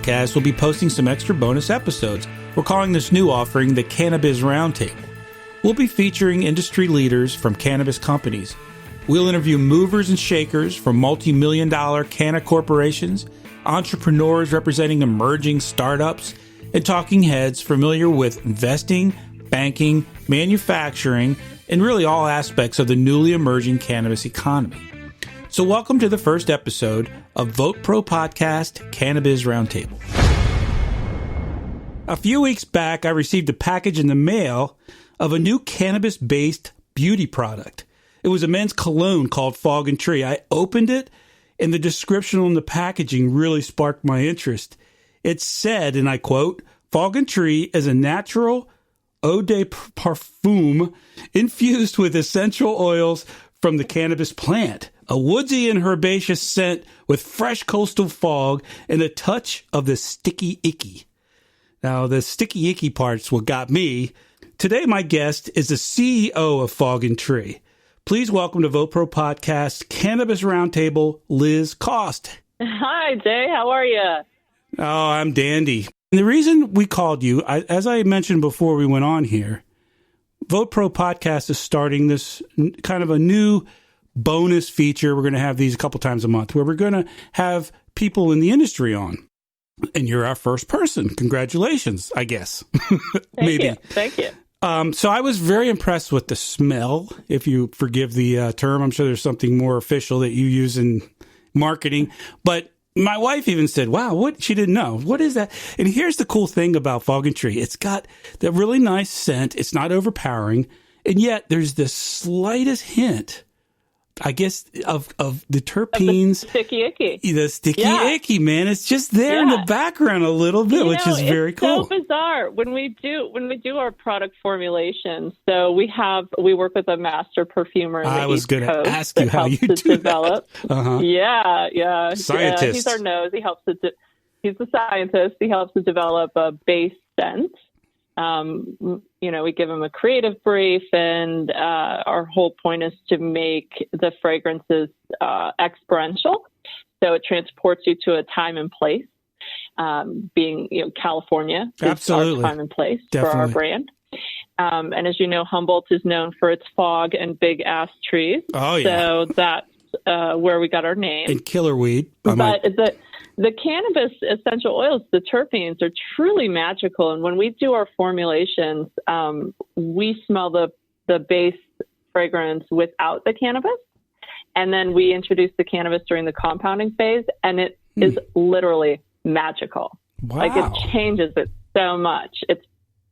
podcast, we'll be posting some extra bonus episodes. We're calling this new offering the CannaBiz Roundtable. We'll be featuring industry leaders from cannabis companies. We'll interview movers and shakers from multi-million-dollar canna corporations, entrepreneurs representing emerging startups, and talking heads familiar with investing, banking, manufacturing, and really all aspects of the newly emerging cannabis economy. So welcome to the first episode of VoteProPot-Cast CannaBiz Roundtable. A few weeks back, I received a package in the mail of a new cannabis-based beauty product. It was a men's cologne called Fog and Tree. I opened it, and the description on the packaging really sparked my interest. It said, and I quote, "Fog and Tree is a natural eau de parfum infused with essential oils from the cannabis plant. A woodsy and herbaceous scent with fresh coastal fog and a touch of the sticky icky." Now, the sticky icky part's what got me. Today, my guest is the CEO of Fog and Tree. Please welcome to VoteProPot-Cast Cannabis Roundtable, Liz Kost. Hi, Jay. How are you? Oh, I'm dandy. And the reason we called you, as I mentioned before we went on here, VoteProPot-Cast is starting this kind of a new bonus feature. We're going to have these a couple times a month where we're going to have people in the industry on. And you're our first person. Congratulations, I guess. Maybe. Thank you. So I was very impressed with the smell, if you forgive the term. I'm sure there's something more official that you use in marketing. But my wife even said, wow, what? She didn't know. What is that? And here's the cool thing about Fog and Tree. It's got that really nice scent. It's not overpowering. And yet there's the slightest hint, I guess, of the terpenes. Of the sticky icky. The sticky icky, man. It's just there in the background a little bit, which is very cool. It's so bizarre when we do our product formulation. So we work with a master perfumer in the I was going to ask you how you do develop. That. Uh-huh. Yeah. Scientist. He's our nose. He's the scientist. He helps to develop a base scent. We give them a creative brief, and our whole point is to make the fragrances experiential. So it transports you to a time and place. Being California is our time and place for our brand. And as you know, Humboldt is known for its fog and big ass trees. Oh yeah. So that's where we got our name. And killer weed. But the cannabis essential oils, the terpenes, are truly magical. And when we do our formulations, we smell the base fragrance without the cannabis. And then we introduce the cannabis during the compounding phase. And it is literally magical. Wow. Like, it changes it so much. It's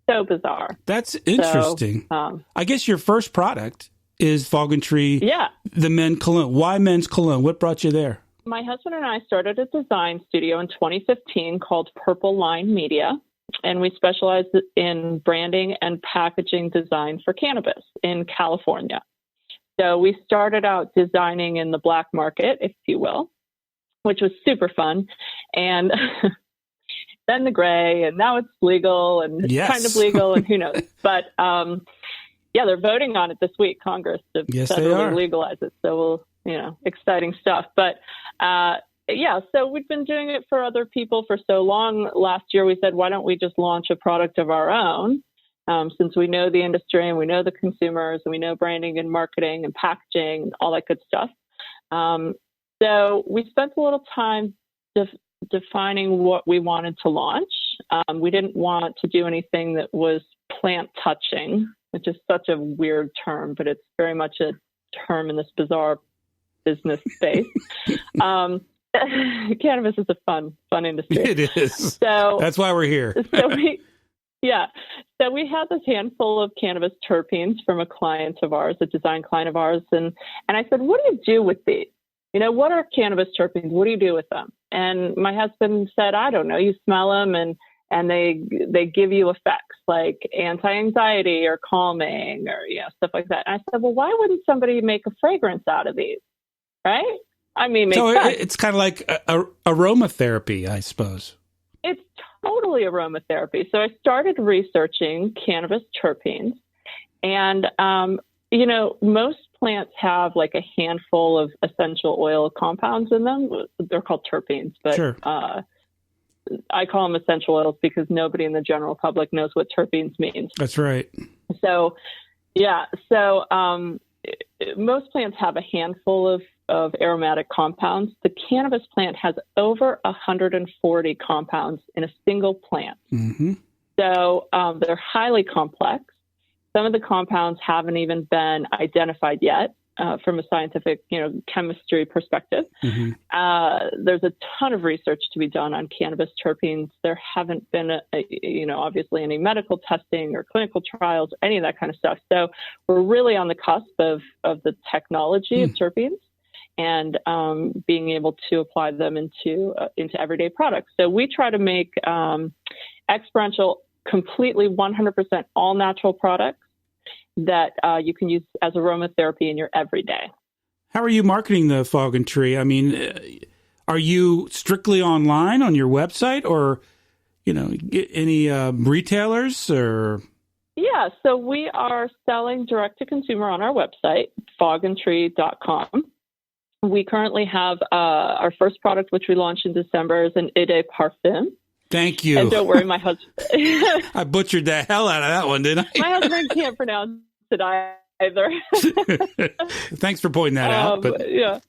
so bizarre. That's interesting. So, I guess your first product is Fog and Tree. Yeah. The men's cologne. Why men's cologne? What brought you there? My husband and I started a design studio in 2015 called Purple Line Media, and we specialize in branding and packaging design for cannabis in California. So we started out designing in the black market, if you will, which was super fun. And then the gray, and now it's legal and kind of legal, and who knows. But they're voting on it this week, Congress, to federally legalize it. So exciting stuff. But so we've been doing it for other people for so long. Last year we said, why don't we just launch a product of our own? Since we know the industry and we know the consumers and we know branding and marketing and packaging and all that good stuff. So we spent a little time defining what we wanted to launch. We didn't want to do anything that was plant touching, which is such a weird term, but it's very much a term in this bizarre business space. Cannabis is a fun industry. It is. So that's why we're here. So we had this handful of cannabis terpenes from a client of ours, a design client of ours. And I said, what do you do with these? What are cannabis terpenes? What do you do with them? And my husband said, I don't know. You smell them and they give you effects like anti-anxiety or calming or stuff like that. And I said, well, why wouldn't somebody make a fragrance out of these? Right? I mean, makes sense. It's kind of like aromatherapy, I suppose. It's totally aromatherapy. So I started researching cannabis terpenes, and most plants have like a handful of essential oil compounds in them. They're called terpenes, but sure. I call them essential oils because nobody in the general public knows what terpenes means. That's right. So, yeah. So most plants have a handful of aromatic compounds. The cannabis plant has over 140 compounds in a single plant. Mm-hmm. So they're highly complex. Some of the compounds haven't even been identified yet from a scientific, chemistry perspective. Mm-hmm. There's a ton of research to be done on cannabis terpenes. There haven't been, obviously any medical testing or clinical trials, any of that kind of stuff. So we're really on the cusp of the technology of terpenes and being able to apply them into everyday products. So we try to make experiential, completely 100% all natural products that you can use as aromatherapy in your everyday. How are you marketing the Fog and Tree? I mean, are you strictly online on your website, or any retailers or? Yeah, so we are selling direct to consumer on our website, fogandtree.com. We currently have our first product, which we launched in December, is an E84. Thank you. And don't worry, my husband. I butchered the hell out of that one, didn't I? My husband can't pronounce it either. Thanks for pointing that out. But yeah.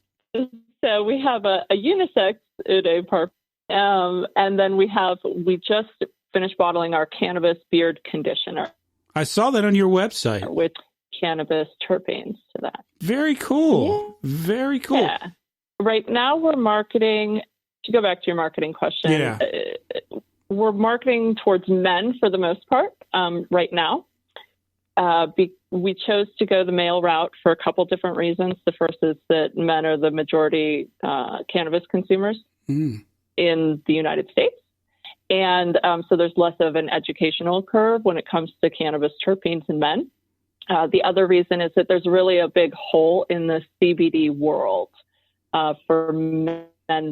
So we have a unisex E84, and then we just finished bottling our cannabis beard conditioner. I saw that on your website with cannabis terpenes to that. Very cool. Yeah. Very cool. Yeah. Right now we're marketing. To go back to your marketing question, yeah. We're marketing towards men for the most part right now. We chose to go the male route for a couple different reasons. The first is that men are the majority cannabis consumers in the United States. And so there's less of an educational curve when it comes to cannabis terpenes in men. The other reason is that there's really a big hole in the CBD world for men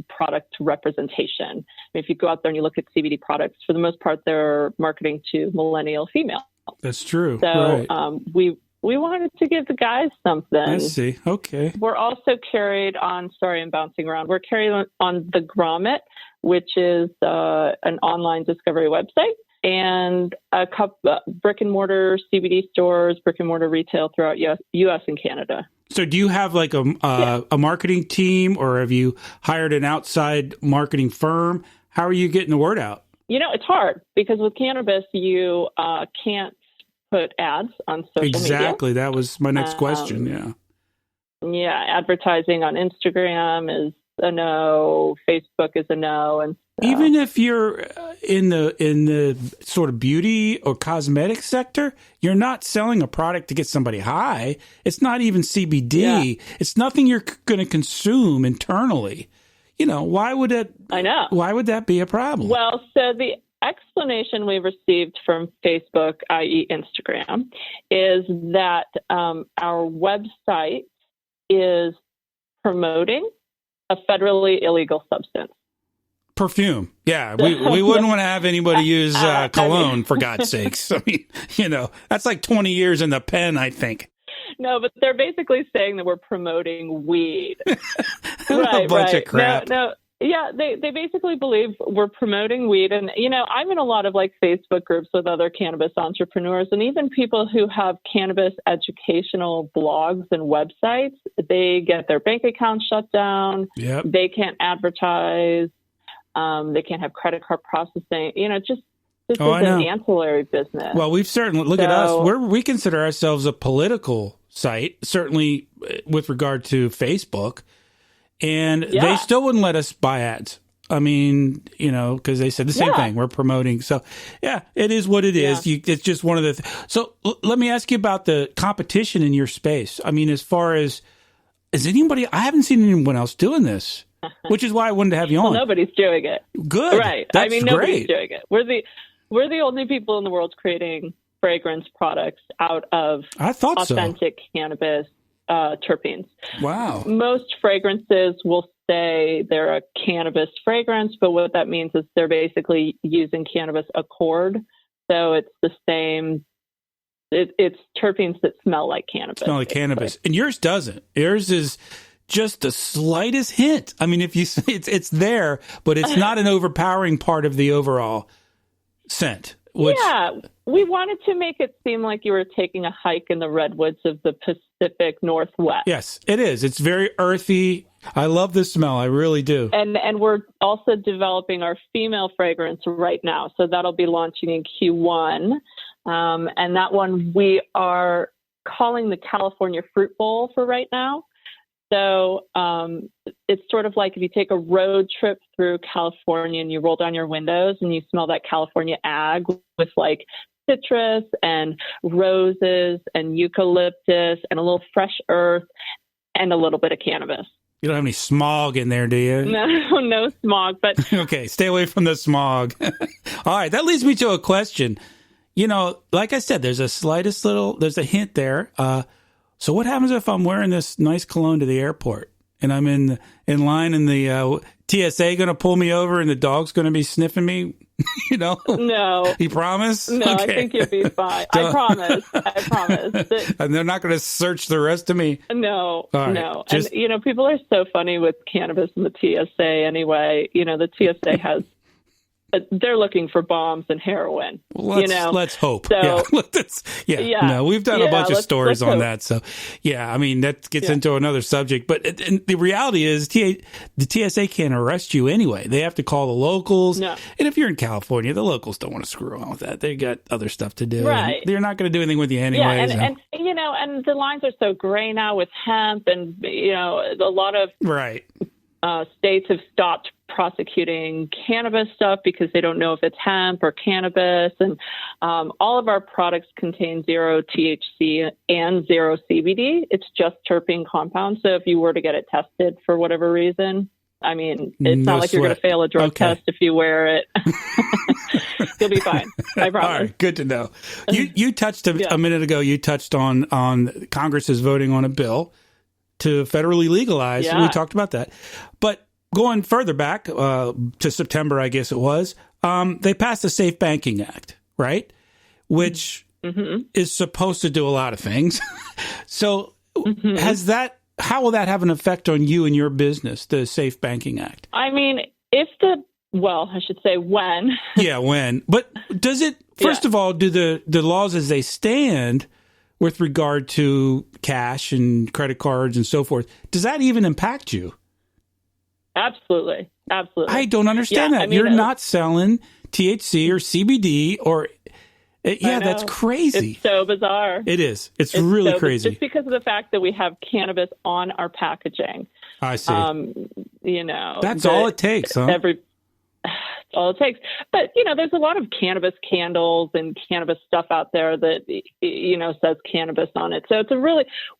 product representation. I mean, if you go out there and you look at CBD products, for the most part, they're marketing to millennial females. That's true. So right. We wanted to give the guys something. I see. Okay. We're also carried on, sorry, I'm bouncing around. We're carried on the Grommet, which is an online discovery website, and a couple brick and mortar CBD stores, brick and mortar retail throughout U.S. and Canada. So do you have like a marketing team, or have you hired an outside marketing firm? How are you getting the word out? It's hard because with cannabis, you can't put ads on social media. Exactly. That was my next question. Yeah. Yeah. Advertising on Instagram is a no. Facebook is a no. And so, even if you're in the sort of beauty or cosmetic sector, you're not selling a product to get somebody high. It's not even CBD. Yeah. It's nothing you're going to consume internally. Why would it? I know. Why would that be a problem? Well, so the explanation we received from Facebook, i.e. Instagram, is that our website is promoting a federally illegal substance. Perfume. Yeah. We wouldn't want to have anybody use cologne, for God's sakes. I mean, that's like 20 years in the pen, I think. No, but they're basically saying that we're promoting weed. A bunch of crap. No. Yeah, they basically believe we're promoting weed. And, I'm in a lot of Facebook groups with other cannabis entrepreneurs, and even people who have cannabis educational blogs and websites. They get their bank accounts shut down. Yep. They can't advertise. They can't have credit card processing. This is an ancillary business. Well, we've certainly, look at us. We consider ourselves a political site, certainly with regard to Facebook. And they still wouldn't let us buy ads. I mean, because they said the same thing. We're promoting. So, yeah, it is what it is. It's just one of the So let me ask you about the competition in your space. I mean, as far as, is anybody, I haven't seen anyone else doing this, which is why I wanted to have you on. Well, nobody's doing it. Good. Right. That's nobody's great. doing it. We're the only people in the world creating fragrance products out of authentic cannabis terpenes. Wow. Most fragrances will say they're a cannabis fragrance, but what that means is they're basically using cannabis accord. So it's the same. It's terpenes that smell like cannabis. Smell like cannabis. And yours doesn't. Yours is just the slightest hint. I mean, if you say it's there, but it's not an overpowering part of the overall scent. Yeah, we wanted to make it seem like you were taking a hike in the redwoods of the Pacific Northwest. Yes, it is. It's very earthy. I love the smell. I really do. And we're also developing our female fragrance right now. So that'll be launching in Q1. And that one we are calling the California Fruit Bowl for right now. So it's sort of like if you take a road trip through California and you roll down your windows and you smell that California ag with like citrus and roses and eucalyptus and a little fresh earth and a little bit of cannabis. You don't have any smog in there, do you? No smog. But okay, stay away from the smog. All right, that leads me to a question. You know, like I said, there's a hint there. So what happens if I'm wearing this nice cologne to the airport and I'm in line and the TSA going to pull me over and the dog's going to be sniffing me? You know? No. You promise? No, okay. I think you'll be fine. I promise. And they're not going to search the rest of me? No, right. No. And, you know, people are so funny with cannabis and the TSA anyway. You know, the TSA has... They're looking for bombs and heroin. Well, let's hope. So, No, we've done a bunch of stories on that. So, yeah, I mean, that gets into another subject. But the reality is the TSA can't arrest you anyway. They have to call the locals. No. And if you're in California, the locals don't want to screw around with that. They got other stuff to do. Right. They're not going to do anything with you anyway. Yeah, and you know, and the lines are so gray now with hemp and, you know, a lot of states have stopped prosecuting cannabis stuff because they don't know if it's hemp or cannabis. And all of our products contain 0 THC and 0 CBD. It's just terpene compounds. So if you were to get it tested for whatever reason, I mean, it's not like you're going to fail a drug test if you wear it. You'll be fine. I promise. All right, good to know. You touched a minute ago, you touched on Congress is voting on a bill to federally legalize. Yeah. We talked about that. But going further back to September, I guess it was, they passed the Safe Banking Act, right? Which is supposed to do a lot of things. So how will that have an effect on you and your business, the Safe Banking Act? I mean, I should say when. Yeah, when. But does it, first of all, do the laws as they stand with regard to cash and credit cards and so forth, does that even impact you? Absolutely. I don't understand that. I mean, you're not selling THC or CBD or... that's crazy. It's so bizarre. It is. It's really crazy. Just because of the fact that we have cannabis on our packaging. I see. You know. That's all it takes, huh? That's all it takes. But, you know, there's a lot of cannabis candles and cannabis stuff out there that, you know, says cannabis on it. So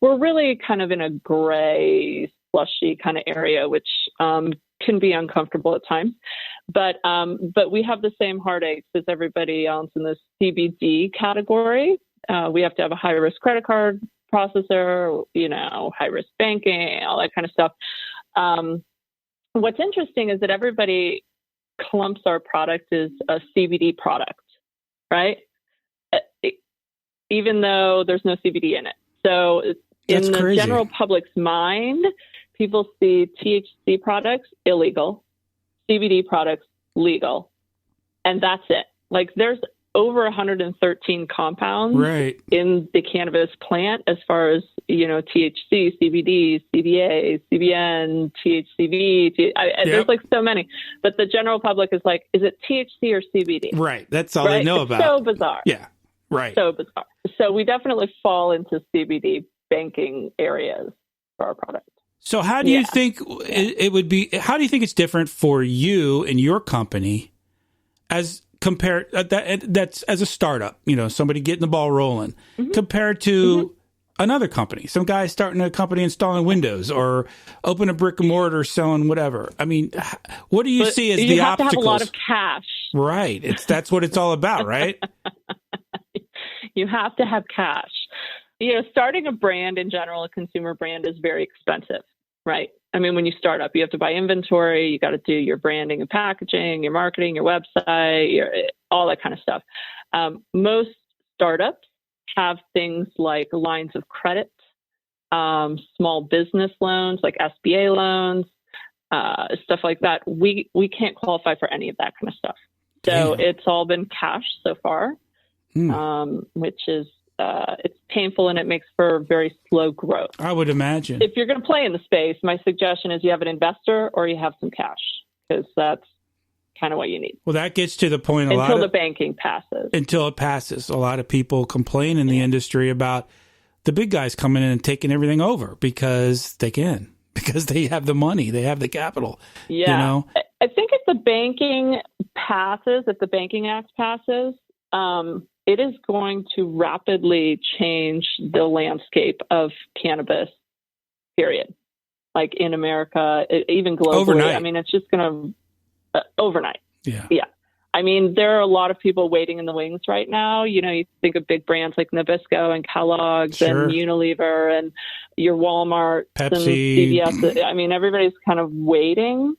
we're really kind of in a gray, slushy kind of area, which can be uncomfortable at times. But we have the same heartaches as everybody else in the CBD category. We have to have a high-risk credit card processor, you know, high-risk banking, all that kind of stuff. What's interesting is that everybody clumps our product as a CBD product, right? Even though there's no CBD in it. So in the general public's mind, people see THC products illegal, CBD products legal, and that's it. Like there's over 113 compounds in the cannabis plant as far as, you know, THC, CBD, CBA, CBN, THCV. There's like so many. But the general public is like, is it THC or CBD? Right. That's all they know about. So bizarre. Yeah. Right. So bizarre. So we definitely fall into CBD banking areas for our product. So how do you think it would be? How do you think it's different for you and your company as compared that's as a startup, you know, somebody getting the ball rolling compared to another company, some guy starting a company installing windows or open a brick and mortar selling whatever? I mean, what do you see as the obstacles? You have to have a lot of cash. Right. That's what it's all about, right? You have to have cash. You know, starting a brand in general, a consumer brand, is very expensive, right? I mean, when you start up, you have to buy inventory, you got to do your branding and packaging, your marketing, your website, all that kind of stuff. Most startups have things like lines of credit small business loans like SBA loans, stuff like that. We can't qualify for any of that kind of stuff. So it's all been cash so far, which is it's painful and it makes for very slow growth. I would imagine. If you're going to play in the space, my suggestion is you have an investor or you have some cash, because that's kind of what you need. Well, that gets to the point until the banking passes. Until it passes. A lot of people complain in the industry about the big guys coming in and taking everything over because they can, because they have the money, they have the capital. Yeah. You know? I think if the banking passes, if the Banking Act passes, it is going to rapidly change the landscape of cannabis, period. Like in America, even globally. Overnight. I mean, it's just going to overnight. Yeah. Yeah. I mean, there are a lot of people waiting in the wings right now. You know, you think of big brands like Nabisco and Kellogg's and Unilever and your Walmart, Pepsi, and CVS. I mean, everybody's kind of waiting.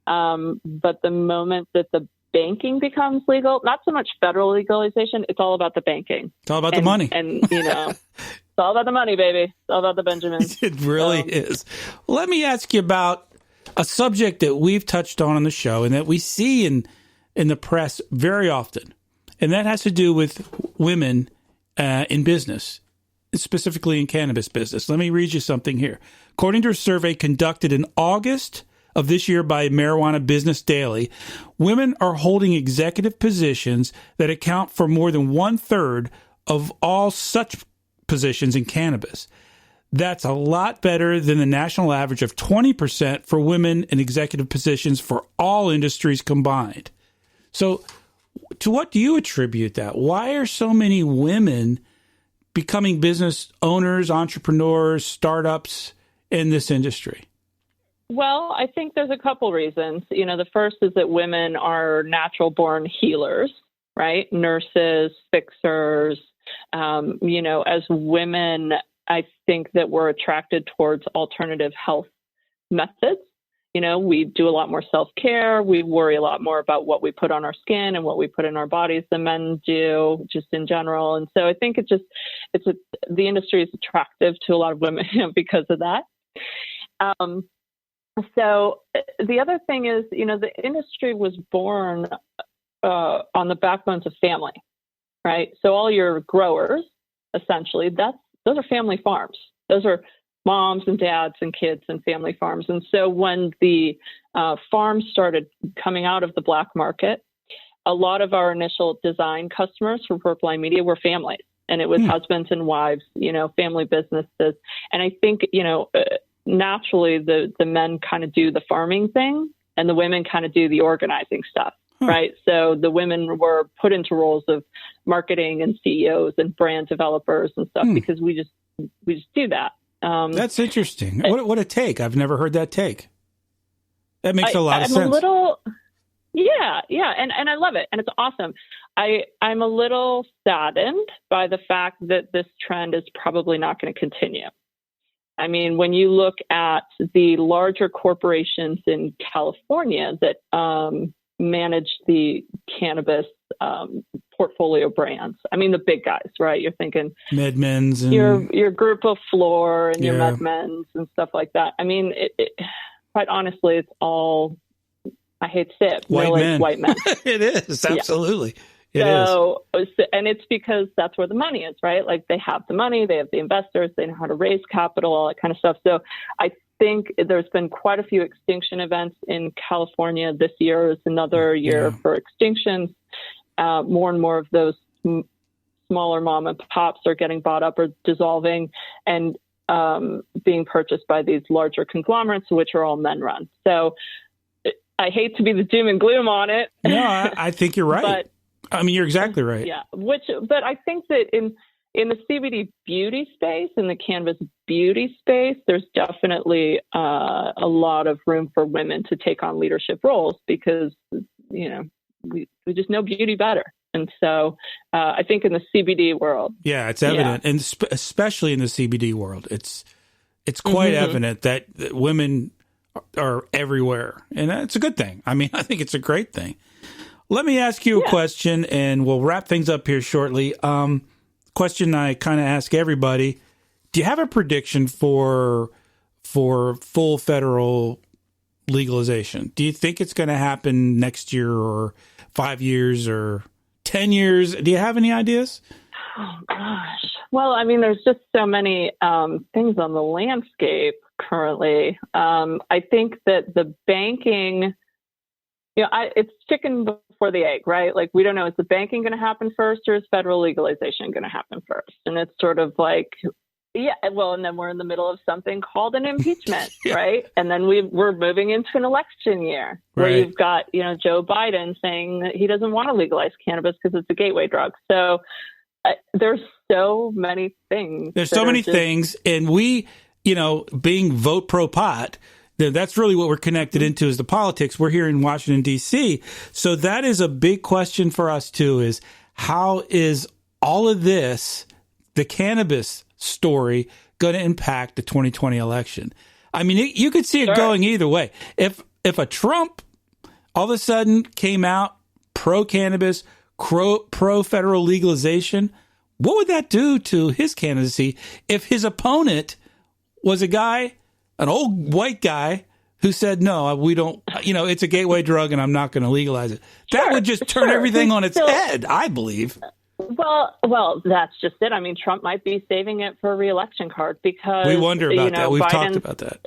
But the moment that the banking becomes legal, not so much federal legalization, it's all about the banking. It's all about the money. And, you know, it's all about the money, baby. It's all about the Benjamins. It really is. Let me ask you about a subject that we've touched on the show and that we see in the press very often, and that has to do with women in business, specifically in cannabis business. Let me read you something here. According to a survey conducted in August of this year by Marijuana Business Daily, women are holding executive positions that account for more than 1/3 of all such positions in cannabis. That's a lot better than the national average of 20% for women in executive positions for all industries combined. So to what do you attribute that? Why are so many women becoming business owners, entrepreneurs, startups in this industry? Well, I think there's a couple reasons. You know, the first is that women are natural born healers, right? Nurses, fixers. You know, as women, I think that we're attracted towards alternative health methods. You know, we do a lot more self-care. We worry a lot more about what we put on our skin and what we put in our bodies than men do, just in general. And so I think the industry is attractive to a lot of women because of that. So the other thing is, you know, the industry was born on the backbones of family, right? So all your growers, essentially, those are family farms. Those are moms and dads and kids and family farms. And so when the farms started coming out of the black market, a lot of our initial design customers for Purple Line Media were families. And it was husbands and wives, you know, family businesses. And I think, you know, naturally the men kind of do the farming thing and the women kind of do the organizing stuff. Right. So the women were put into roles of marketing and CEOs and brand developers and stuff because we just do that. That's interesting. What a take. I've never heard that take. That makes a lot of sense. Yeah. And I love it. And it's awesome. I'm a little saddened by the fact that this trend is probably not going to continue. I mean, when you look at the larger corporations in California that manage the cannabis portfolio brands. I mean, the big guys, right? You're thinking MedMens and your Group of Floor and your MedMens and stuff like that. I mean, quite honestly, it's all, I hate to say it, white men. White men. It is, absolutely. Yeah. And it's because that's where the money is, right? Like they have the money, they have the investors, they know how to raise capital, all that kind of stuff. So I think there's been quite a few extinction events in California. This year is another year for extinctions. More and more of those smaller mom and pops are getting bought up or dissolving and being purchased by these larger conglomerates, which are all men run. So I hate to be the doom and gloom on it. No, I think you're right. But, I mean, you're exactly right. Yeah. But I think that in the CBD beauty space, in the cannabis beauty space, there's definitely a lot of room for women to take on leadership roles because, you know, we just know beauty better. And so I think in the CBD world. Yeah, it's evident. And especially in the CBD world, it's quite evident that women are everywhere. And it's a good thing. I mean, I think it's a great thing. Let me ask you a question, and we'll wrap things up here shortly. Question I kind of ask everybody. Do you have a prediction for full federal legalization? Do you think it's going to happen next year or 5 years or 10 years? Do you have any ideas? Oh, gosh. Well, I mean, there's just so many things on the landscape currently. I think that the banking, it's chicken before the egg, right? Like, we don't know, is the banking going to happen first or is federal legalization going to happen first? And it's sort of like, yeah, well, and then we're in the middle of something called an impeachment, right? And then we're moving into an election year where you've got, Joe Biden saying that he doesn't want to legalize cannabis because it's a gateway drug. So there's so many things. There's so many things. And we, being Vote Pro Pot, that's really what we're connected into is the politics. We're here in Washington, D.C. So that is a big question for us, too, is how is all of this, the cannabis story, going to impact the 2020 election? I mean, you could see it going either way. If a Trump all of a sudden came out pro-cannabis, pro-federal legalization, what would that do to his candidacy if his opponent was a guy, an old white guy, who said, no, we don't, it's a gateway drug and I'm not going to legalize it? That would just turn everything on its head, I believe. Well, that's just it. I mean, Trump might be saving it for a re-election card because we wonder about that. We've talked about that.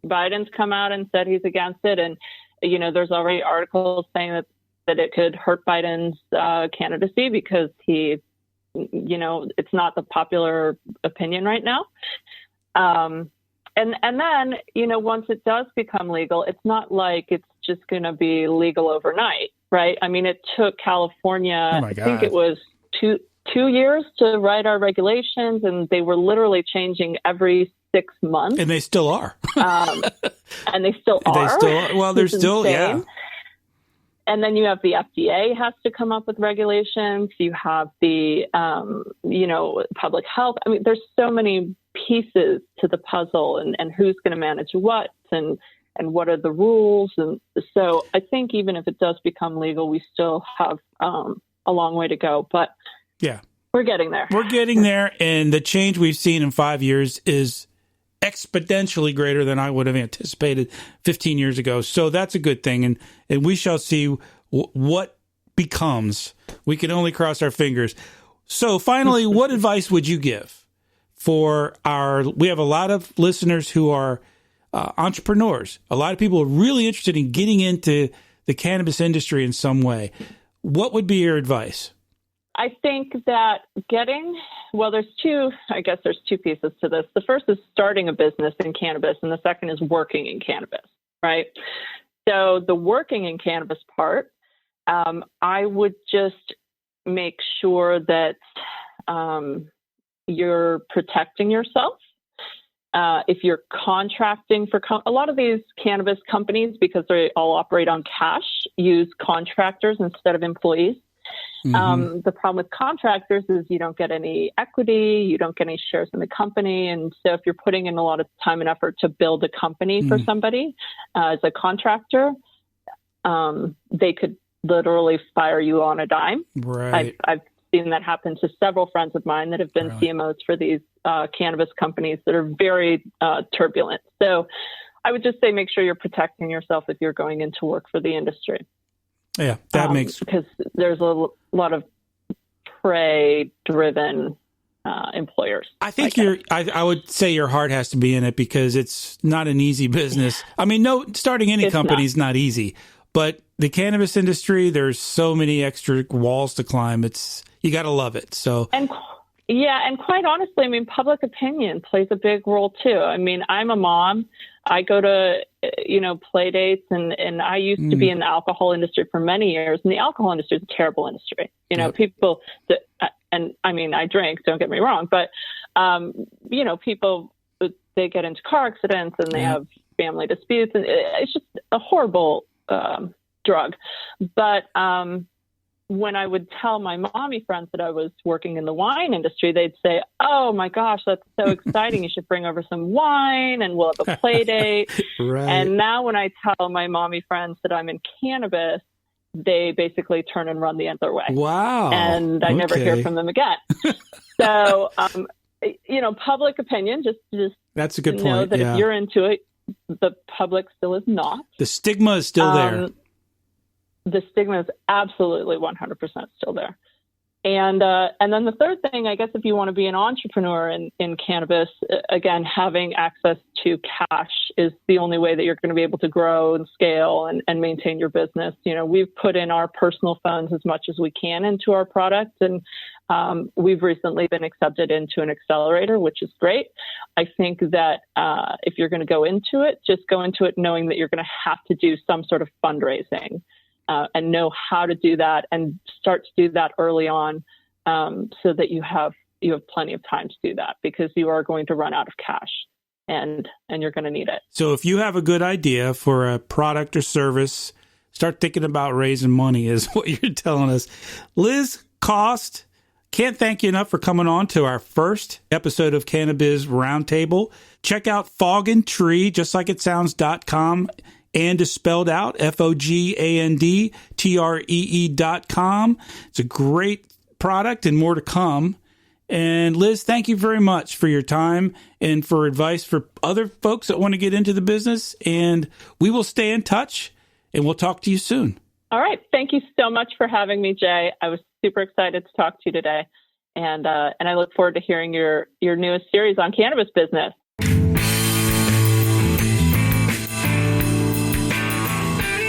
Biden's come out and said he's against it. And, there's already articles saying that it could hurt Biden's candidacy because he, it's not the popular opinion right now. And then, once it does become legal, it's not like it's just going to be legal overnight, right? I mean, it took California, I think it was two years to write our regulations, and they were literally changing every 6 months. And they still are. And they still are. Well, they're still, yeah. And then you have the FDA has to come up with regulations. You have the, public health. I mean, there's so many pieces to the puzzle and who's going to manage what and what are the rules. And so I think even if it does become legal, we still have a long way to go. But yeah, we're getting there. We're getting there. And the change we've seen in 5 years is exponentially greater than I would have anticipated 15 years ago. So that's a good thing. And we shall see what becomes. We can only cross our fingers. So finally, what advice would you give for we have a lot of listeners who are entrepreneurs. A lot of people are really interested in getting into the cannabis industry in some way. What would be your advice? I think that there's two pieces to this. The first is starting a business in cannabis, and the second is working in cannabis, right? So the working in cannabis part, I would just make sure that you're protecting yourself. If you're contracting for a lot of these cannabis companies, because they all operate on cash, use contractors instead of employees. Mm-hmm. The problem with contractors is you don't get any equity, you don't get any shares in the company. And so if you're putting in a lot of time and effort to build a company for somebody as a contractor, they could literally fire you on a dime. Right. I've seen that happen to several friends of mine that have been CMOs for these cannabis companies that are very turbulent. So I would just say make sure you're protecting yourself if you're going into work for the industry. Yeah, that makes... Because there's a lot of prey-driven employers. I think I would say your heart has to be in it because it's not an easy business. I mean, starting any company is not easy. But the cannabis industry, there's so many extra walls to climb. You got to love it. So... And quite honestly, I mean, public opinion plays a big role too. I mean, I'm a mom. I go to, play dates and I used to be in the alcohol industry for many years. And the alcohol industry is a terrible industry. People that, and I mean, I drink, don't get me wrong, but, people, they get into car accidents and they have family disputes and it's just a horrible drug. But, when I would tell my mommy friends that I was working in the wine industry, they'd say, "Oh my gosh, that's so exciting. You should bring over some wine and we'll have a play date." Right. And now when I tell my mommy friends that I'm in cannabis, they basically turn and run the other way. Wow. And I never hear from them again. So public opinion, just that's a good point. Know that if you're into it, the public still is not. The stigma is still there. The stigma is absolutely 100% still there. And then the third thing, I guess, if you want to be an entrepreneur in cannabis, again, having access to cash is the only way that you're going to be able to grow and scale and maintain your business. We've put in our personal funds as much as we can into our product, and we've recently been accepted into an accelerator, which is great. I think that if you're going to go into it, just go into it knowing that you're going to have to do some sort of fundraising. And know how to do that and start to do that early on, so that you have plenty of time to do that, because you are going to run out of cash and you're going to need it. So if you have a good idea for a product or service, start thinking about raising money is what you're telling us. Liz Kost, can't thank you enough for coming on to our first episode of CannaBiz Roundtable. Check out fogandtree, just like it sounds.com. And is spelled out, fogandtree.com. It's a great product and more to come. And Liz, thank you very much for your time and for advice for other folks that want to get into the business. And we will stay in touch and we'll talk to you soon. All right. Thank you so much for having me, Jay. I was super excited to talk to you today. And I look forward to hearing your newest series on cannabis business.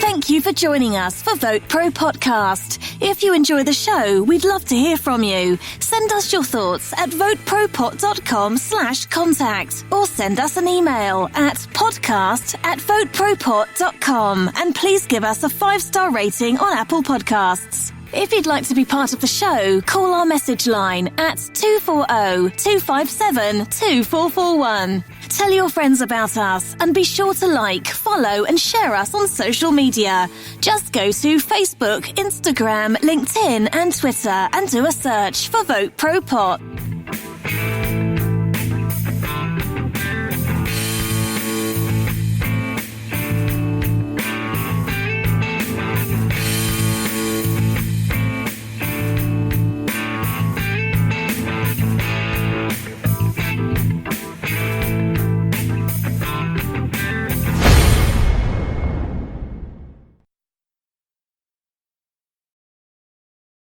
Thank you for joining us for VoteProPot-Cast. If you enjoy the show, we'd love to hear from you. Send us your thoughts at VoteProPot.com/contact or send us an email at podcast@VoteProPot.com, and please give us a 5-star rating on Apple Podcasts. If you'd like to be part of the show, call our message line at 240-257-2441. Tell your friends about us and be sure to like, follow and share us on social media. Just go to Facebook, Instagram, LinkedIn and Twitter and do a search for VoteProPot.